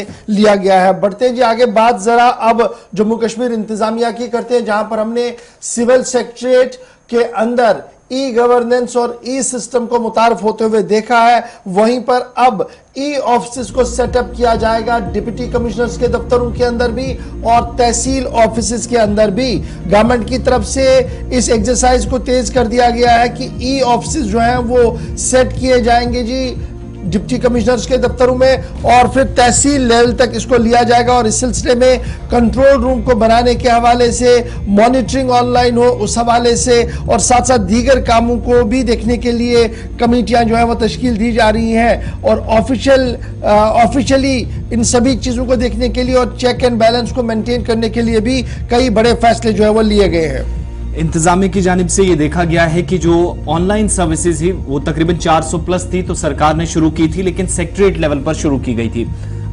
लिया गया है। बढ़ते हैं जी आगे, बात जरा अब जम्मू कश्मीर इंतजामिया की करते हैं, जहां पर हमने सिविल सेक्रेटरीट के अंदर ई गवर्नेंस और ई सिस्टम को मुतारफ होते हुए देखा है। वहीं पर अब ई ऑफिस को सेटअप किया जाएगा डिप्टी कमिश्नर्स के दफ्तरों के अंदर भी और तहसील ऑफिस के अंदर भी। गवर्नमेंट की तरफ से इस एक्सरसाइज को तेज कर दिया गया है कि ई ऑफिस जो हैं वो सेट किए जाएंगे जी डिप्टी कमिश्नर्स के दफ्तरों में और फिर तहसील लेवल तक इसको लिया जाएगा। और इस सिलसिले में कंट्रोल रूम को बनाने के हवाले से, मॉनिटरिंग ऑनलाइन हो उस हवाले से, और साथ साथ दीगर कामों को भी देखने के लिए कमेटियां जो है वो तश्कील दी जा रही हैं। और ऑफिशियली इन सभी चीज़ों को देखने के लिए और चेक एंड बैलेंस को मेंटेन करने के लिए भी कई बड़े फैसले जो है वो लिए गए हैं। इंतजामिया की जानिब से ये देखा गया है कि जो ऑनलाइन सर्विसेज ही वो तकरीबन 400 प्लस थी, तो सरकार ने शुरू की थी, लेकिन सेक्रेटरीट लेवल पर शुरू की गई थी।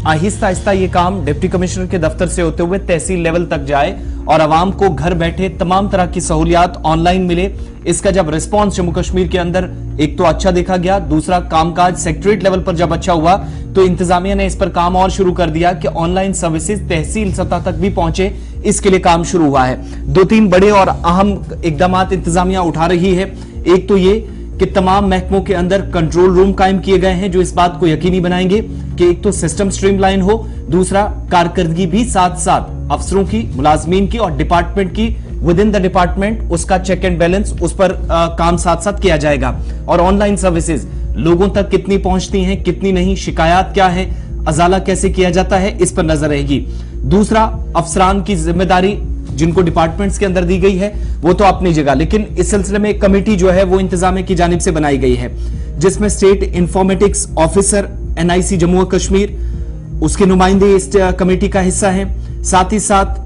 आहिस्ता आहिस्ता ये काम डिप्टी कमिश्नर के दफ्तर से होते हुए तहसील लेवल तक जाए और आवाम को घर बैठे तमाम तरह की सहूलियात ऑनलाइन मिले। इसका जब रिस्पॉन्स जम्मू कश्मीर के अंदर एक तो अच्छा देखा गया, दूसरा कामकाज सेक्रेटरीट लेवल पर जब अच्छा हुआ तो इंतजामिया ने इस पर काम और शुरू कर दिया कि ऑनलाइन सर्विसेज तहसील सतह तक भी पहुंचे, इसके लिए काम शुरू हुआ है। 2-3 बड़े और अहम इकदाम इंतजामिया उठा रही है। एक तो ये कि तमाम महकमों के अंदर कंट्रोल रूम कायम किए गए हैं जो इस बात को यकीनी बनाएंगे कि एक तो सिस्टम स्ट्रीमलाइन हो, दूसरा कारकर्दगी भी साथ साथ अफसरों की, मुलाजमीन की और डिपार्टमेंट की विद इन द डिपार्टमेंट उसका चेक एंड बैलेंस उस पर काम साथ साथ किया जाएगा। और ऑनलाइन सर्विसेज लोगों तक कितनी पहुंचती हैं, कितनी नहीं, शिकायत क्या है, अजाला कैसे किया जाता है, इस पर नजर रहेगी। दूसरा, अफसरान की जिम्मेदारी जिनको डिपार्टमेंट्स के अंदर दी गई है वो तो अपनी जगह, लेकिन इस सिलसिले में एक कमेटी जो है वो इंतजामिया की जानिब से बनाई गई है जिसमें state informatics officer NIC Jammu और कश्मीर उसके नुमाइंदे इस कमेटी का हिस्सा है। साथ ही साथ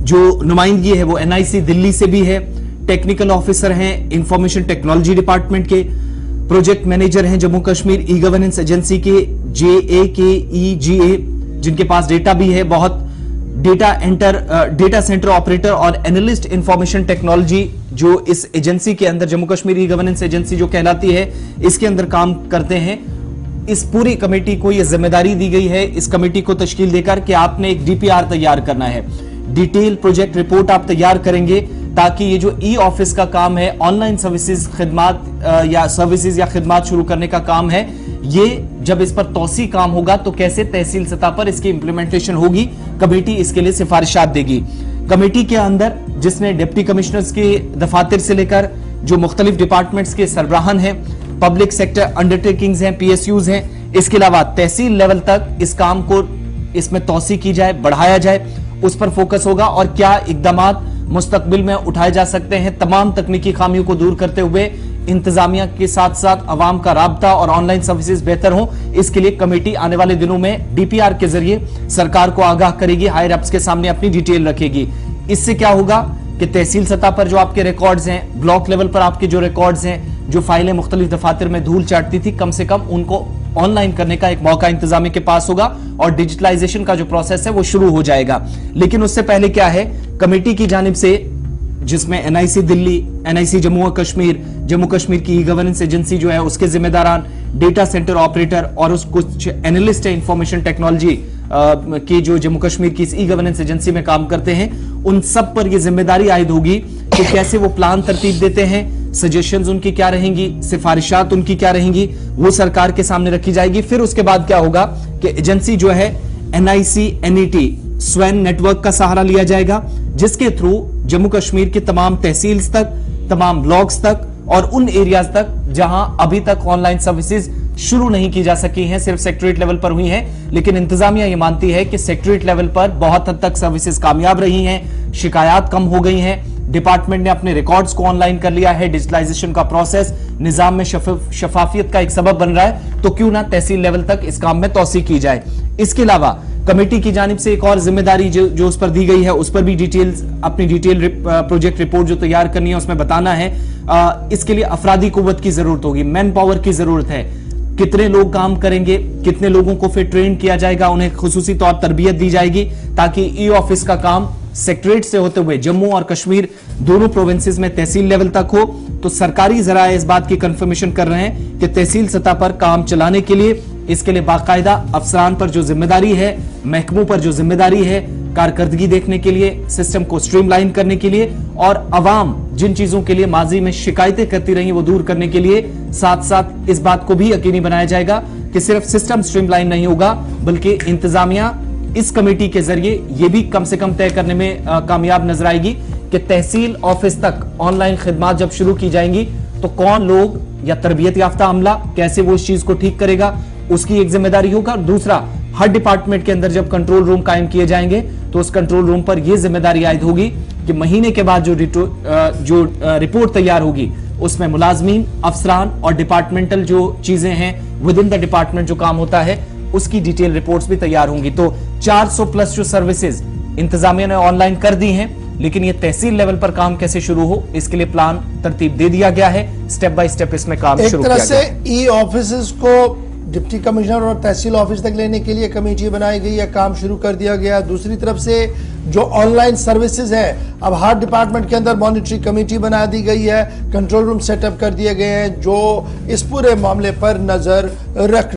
जो नुमाइंदगी है वो NIC दिल्ली से भी है। टेक्निकल ऑफिसर हैं इंफॉर्मेशन टेक्नोलॉजी डिपार्टमेंट के, प्रोजेक्ट मैनेजर हैं Jammu Kashmir e governance agency के JAKEGA जिनके पास डेटा भी है बहुत, डेटा सेंटर ऑपरेटर और एनालिस्ट इंफॉर्मेशन टेक्नोलॉजी जो इस एजेंसी के अंदर Jammu Kashmir e governance agency जो कहलाती है इसके अंदर काम करते हैं। इस पूरी कमेटी को यह जिम्मेदारी दी गई है इस कमेटी को तश्कील देकर कि आपने एक DPR तैयार करना है, डिटेल प्रोजेक्ट रिपोर्ट आप तैयार करेंगे ताकि ये जो ई ऑफिस का काम है, ऑनलाइन सर्विसेज खिदमात या सर्विसेज या खिदमात शुरू करने का काम है, ये जब इस पर तौसी काम होगा तो कैसे तहसील सतह पर इसकी इंप्लीमेंटेशन होगी, कमेटी इसके लिए सिफारिशात देगी। कमेटी के अंदर जिसने डिप्टी कमिश्नर्स के दफातर से लेकर जो मुख्तलिफ डिपार्टमेंट्स के सरबराहान हैं, पब्लिक सेक्टर अंडरटेकिंग्स हैं, PSUs हैं, इसके अलावा तहसील लेवल तक इस काम को इसमें तौसी की जाए, बढ़ाया जाए, उस पर फोकस होगा और क्या इकदामात मुस्तकबिल में उठाए जा सकते हैं तमाम तकनीकी खामियों को दूर करते हुए इंतजामिया के साथ साथ अवाम का राब्ता और ऑनलाइन सर्विसेज बेहतर हो, इसके लिए कमेटी आने वाले दिनों में DPR के जरिए सरकार को आगाह करेगी, हायर अप्स के सामने अपनी डिटेल रखेगी। इससे क्या होगा कि तहसील सतह पर जो आपके रिकॉर्ड्स हैं, ब्लॉक लेवल पर आपके जो रिकॉर्ड्स हैं, जो फाइलें मुख्तलिफ दफातर में धूल चाटती थी, कम से कम उनको ऑनलाइन करने का एक मौका इंतजामिया के पास होगा और डिजिटलाइजेशन का जो प्रोसेस है वो शुरू हो जाएगा। लेकिन उससे पहले क्या है, कमेटी की जानिब से जिसमें NIC दिल्ली, NIC जम्मू और कश्मीर, जम्मू कश्मीर की ई गवर्नेंस एजेंसी जो है उसके जिम्मेदारान, डेटा सेंटर ऑपरेटर और उस कुछ एनालिस्ट है इंफॉर्मेशन टेक्नोलॉजी की जो जम्मू कश्मीर की इस ई गवर्नेंस एजेंसी में काम करते हैं, उन सब पर यह जिम्मेदारी आयद होगी कि कैसे वो प्लान तरतीब देते हैं, सजेशंस उनकी क्या रहेंगी, सिफारिशात उनकी क्या रहेंगी, वो सरकार के सामने रखी जाएगी। फिर उसके बाद क्या होगा कि एजेंसी जो है NIC NET स्वयं नेटवर्क का सहारा लिया जाएगा जिसके थ्रू जम्मू कश्मीर के तमाम तहसील्स तक, तमाम ब्लॉक्स तक और उन एरियाज तक जहां अभी तक ऑनलाइन सर्विसेज शुरू नहीं की जा सकी हैं, सिर्फ सेक्रेटरीट लेवल पर हुई हैं। लेकिन इंतजामिया ये मानती है कि सेक्रेटरीट लेवल पर बहुत हद तक सर्विसेज कामयाब रही हैं, शिकायत कम हो गई हैं, डिपार्टमेंट ने अपने रिकॉर्ड्स को ऑनलाइन कर लिया है, डिजिटलाइजेशन का प्रोसेस निजाम में शफाफियत का एक सबब बन रहा है, तो क्यों ना तहसील लेवल तक इस काम में तौसी की जाए। इसके अलावा कमेटी की जानिब से एक और जिम्मेदारी जो उस पर दी गई है, उस पर भी अपनी डिटेल प्रोजेक्ट रिपोर्ट जो तैयार करनी है उसमें बताना है। इसके लिए अफरादी कुव्वत की जरूरत होगी, मैन पावर की जरूरत है, कितने लोग काम करेंगे, कितने लोगों को फिर ट्रेन किया जाएगा, उन्हें खुसूसी तौर तरबियत दी जाएगी ताकि ई ऑफिस का काम सेक्रेटरीट से होते हुए जम्मू और कश्मीर दोनों प्रोविंसेस में तहसील लेवल तक हो। तो सरकारी जराए इस बात की कंफर्मेशन कर रहे हैं कि तहसील सतह पर काम चलाने के लिए इसके लिए बाकायदा अफसरान पर जो जिम्मेदारी है, महकमों पर जो जिम्मेदारी है, कारकर्दगी देखने के लिए, सिस्टम को स्ट्रीमलाइन करने के लिए और अवाम जिन चीजों के लिए माजी में शिकायतें करती रही वो दूर करने के लिए साथ साथ इस बात को भी यकीनी बनाया जाएगा कि सिर्फ सिस्टम स्ट्रीमलाइन नहीं होगा बल्कि इंतजामिया इस कमेटी के जरिए ये भी कम से कम तय करने में कामयाब नजर आएगी कि तहसील ऑफिस तक ऑनलाइन खिदमात जब शुरू की जाएंगी तो कौन लोग या तरबियत याफ्ता अमला कैसे वो इस चीज को ठीक करेगा, उसकी एक जिम्मेदारी होगा। और दूसरा, हर डिपार्टमेंट के अंदर जब कंट्रोल रूम कायम किए जाएंगे तो उस कंट्रोल रूम पर यह जिम्मेदारी आयद होगी कि महीने के बाद जो रिपोर्ट तैयार होगी उसमें मुलाजमीन, अफसरान और डिपार्टमेंटल जो चीजें हैं विद इन द डिपार्टमेंट जो काम होता है उसकी डिटेल रिपोर्ट्स भी तैयार होंगी। तो 400 प्लस जो सर्विसेज इंतजामिया ने ऑनलाइन कर दी हैं, लेकिन ये तहसील लेवल पर काम कैसे शुरू हो इसके लिए प्लान तरतीब दे दिया गया है। स्टेप बाय स्टेप इसमें काम शुरू किया एक तरह से ई ऑफिस को डिप्टी कमिश्नर और तहसील ऑफिस तक लेने के लिए कमेटी बनाई गई है, काम शुरू कर दिया गया। दूसरी तरफ से जो ऑनलाइन सर्विसेज है, अब हर डिपार्टमेंट के अंदर मॉनिटरी कमेटी बना दी गई है, कंट्रोल रूम सेटअप कर दिए गए हैं जो इस पूरे मामले पर नजर रख